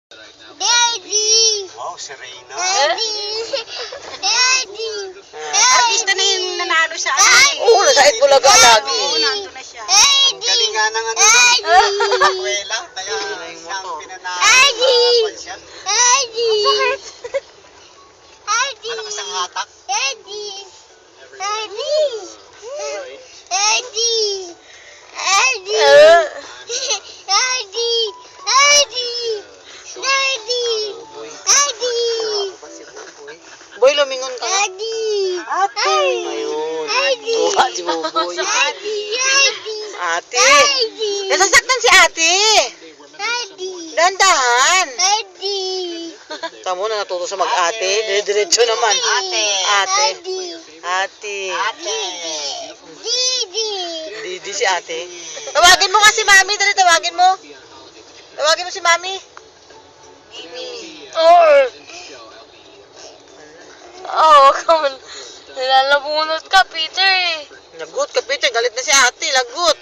Daddy! Wow, si Reyna. Daddy! Daddy! Artista na yung nanalo sa Oo, nasa Itbulaga lagi. Oo, nandun na siya. Ang galing nga ng ano. Daddy! Pakwela. Kaya siyang pinanalo. Daddy! Siya. Daddy! Daddy! Malakas ang hatak. Daddy! Daddy! Daddy! Daddy! Daddy! Daddy! Daddy! Daddy! Boy, lumingon ka. Daddy! Ate. Ayun. Daddy! Tuwa si Boboy. Daddy! Daddy! Ate. Daddy! Nasasaktan si ate. Daddy! Dandahan. Daddy! Tamo na natuto sa mag-ate. Diretso naman. Ate. Ate. Daddy! Ate. Didi! Didi! Didi si ate. Tawagin mo nga si mami. Dali, tawagin mo. Tawagin mo si mami. Oh, come on. Nilalabunot ka, Peter eh. Lagot ka, Peter. Galit na si ate. Lagot.